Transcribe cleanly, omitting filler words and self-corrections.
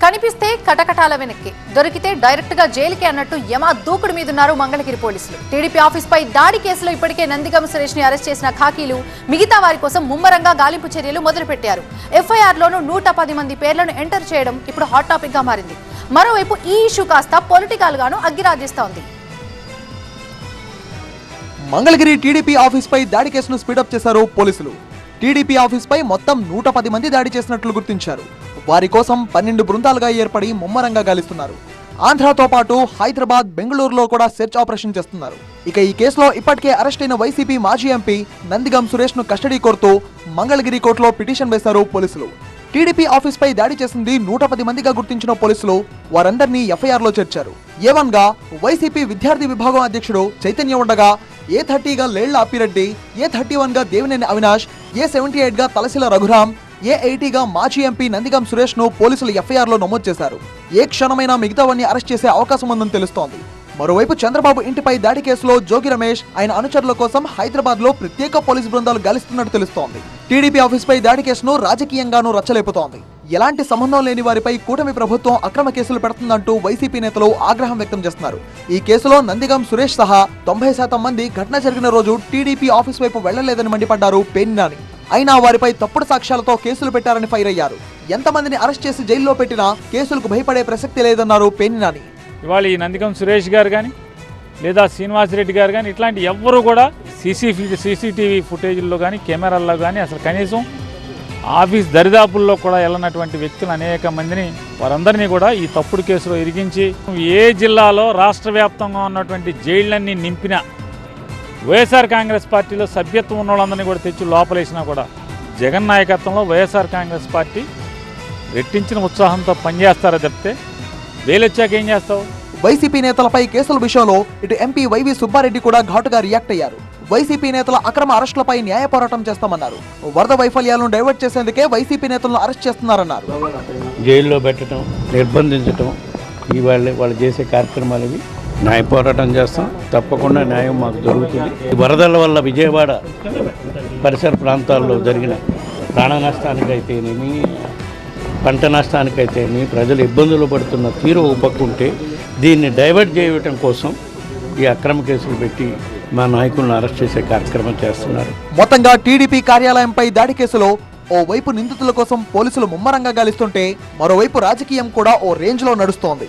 కనిపిస్తే కటకటాల వెనక్కి, దొరికితే డైరెక్ట్ గా జైలుకి అన్నట్టు యమా దూకుడు మీదున్నారు మంగళగిరి పోలీసులు. టీడీపీ ఆఫీస్ పై దాడి కేసులో ఇప్పటికే నందిగం సురేష్ ని అరెస్ట్ చేసిన ఖాకీలు మిగతా వారి కోసం ముమ్మరంగా గాలింపు చర్యలు మొదలుపెట్టారు. ఎఫ్ఐఆర్ లోను 110 మంది పేర్లను ఎంటర్ చేయడం ఇప్పుడు హాట్ టాపిక్ గా మారింది. మరోవైపు ఈ ఇష్యూ కాస్త పొలిటికల్ గాను అగ్గిరాజేస్తోంది. మంగళగిరి టీడీపీ ఆఫీస్ పై దాడి కేసును స్పీడప్ చేశారు పోలీసులు. టీడీపీ ఆఫీస్ పై మొత్తం 110 మంది దాడి చేసినట్లు గుర్తించారు. వారి కోసం 12 బృందాలుగా ఏర్పడి ముమ్మరంగా గాలిస్తున్నారు. ఆంధ్రతో పాటు హైదరాబాద్, బెంగళూరులో కూడా సెర్చ్ ఆపరేషన్ చేస్తున్నారు. ఇక ఈ కేసులో ఇప్పటికే అరెస్ట్ అయిన వైసీపీ మాజీ ఎంపీ నందిగం సురేష్ ను కస్టడీ కోరుతూ మంగళగిరి కోర్టులో పిటిషన్ వేశారు పోలీసులు. టీడీపీ ఆఫీస్ పై దాడి చేసింది 110 మందిగా గుర్తించిన పోలీసులు వారందరినీ ఎఫ్ఐఆర్ లో చేర్చారు. A1 గా వైసీపీ విద్యార్థి విభాగం అధ్యక్షుడు చైతన్య ఉండగా, A30 గా లేళ్ల అప్పిరెడ్డి, A31 గా దేవినేని అవినాష్, A78 గా తలసిల రఘురాం, A80 గా మాజీ ఎంపీ నందిగం సురేష్ ను పోలీసులు ఎఫ్ఐఆర్ లో నమోదు చేశారు. ఏ క్షణమైనా మిగతావన్నీ అరెస్ట్ చేసే అవకాశం ఉందని తెలుస్తోంది. మరోవైపు చంద్రబాబు ఇంటిపై దాడి కేసులో జోగి రమేష్, ఆయన అనుచరుల కోసం హైదరాబాద్ లో ప్రత్యేక పోలీసు బృందాలు గాలిస్తున్నట్టు తెలుస్తోంది. టీడీపీ ఆఫీస్ పై దాడి కేసును రాజకీయంగానూ రచ్చలేపుతోంది. ఎలాంటి సంబంధం లేని వారిపై కూటమి ప్రభుత్వం అక్రమ కేసులు పెడుతుందంటూ వైసీపీ నేతలు ఆగ్రహం వ్యక్తం చేస్తున్నారు. ఈ కేసులో నందిగం సురేష్ సహా 90% మంది ఘటన జరిగిన రోజు టీడీపీ ఆఫీస్ వైపు వెళ్లలేదని మండిపడ్డారు పేర్ని నాని. అయినా వారిపై తప్పుడు సాక్ష్యాలతో కేసులు పెట్టారని ఫైర్ అయ్యారు. ఎంతమందిని అరెస్ట్ చేసి జైల్లో పెట్టినా కేసులకు భయపడే ప్రసక్తి లేదన్నారు పేర్ని నాని. ఇవాళ ఈ నందిగం సురేష్ గారు కానీ లేదా శ్రీనివాసరెడ్డి గారు కానీ ఇట్లాంటి ఎవ్వరూ కూడా సీసీటీవీ ఫుటేజ్ల్లో కానీ కెమెరాల్లో కానీ అసలు కనీసం ఆఫీస్ దరిదాపుల్లో కూడా వెళ్ళనటువంటి వ్యక్తులు అనేక మందిని వారందరినీ కూడా ఈ తప్పుడు కేసులో ఇరిగించి ఏ జిల్లాలో రాష్ట్ర వ్యాప్తంగా ఉన్నటువంటి జైళ్ళన్నీ నింపిన వైఎస్ఆర్ కాంగ్రెస్ పార్టీలో సభ్యత్వం ఉన్న వాళ్ళందరినీ కూడా తెచ్చి లోపలేసినా కూడా జగన్ నాయకత్వంలో వైఎస్ఆర్ కాంగ్రెస్ పార్టీ రెట్టించిన ఉత్సాహంతో పనిచేస్తారో తప్పితే వేలొచ్చాక ఏం చేస్తావు? వైసీపీ నేతలపై కేసుల విషయంలో ఇటు ఎంపీ వైవి సుబ్బారెడ్డి కూడా ఘాటుగా రియాక్ట్ అయ్యారు. వైసీపీ నేతల అక్రమ అరెస్టులపై న్యాయ పోరాటం చేస్తామన్నారు. వరద వైఫల్యాలను డైవర్ట్ చేసేందుకే వైసీపీ నేతలను అరెస్ట్ చేస్తున్నారన్నారు. జైల్లో పెట్టడం, నిర్బంధించడం వాళ్ళు చేసే కార్యక్రమాలు ఇవి. న్యాయ పోరాటం చేస్తాం, తప్పకుండా న్యాయం మాకు దొరుకుతుంది. వరదల వల్ల విజయవాడ పరిసర ప్రాంతాల్లో జరిగిన ప్రాణ నష్టానికైతేనేమి, పంట నష్టానికైతేనేమి, ప్రజలు ఇబ్బందులు పడుతున్న తీరు ఉపకుంటే దీన్ని డైవర్ట్ చేయటం కోసం ఈ అక్రమ కేసులు పెట్టి మా నాయకులను అరెస్ట్ చేసే కార్యక్రమం చేస్తున్నారు. మొత్తంగా టీడీపీ కార్యాలయంపై దాడి కేసులో ఓ వైపు నిందితుల కోసం పోలీసులు ముమ్మరంగా గాలిస్తుంటే మరోవైపు రాజకీయం కూడా ఓ రేంజ్ లో నడుస్తోంది.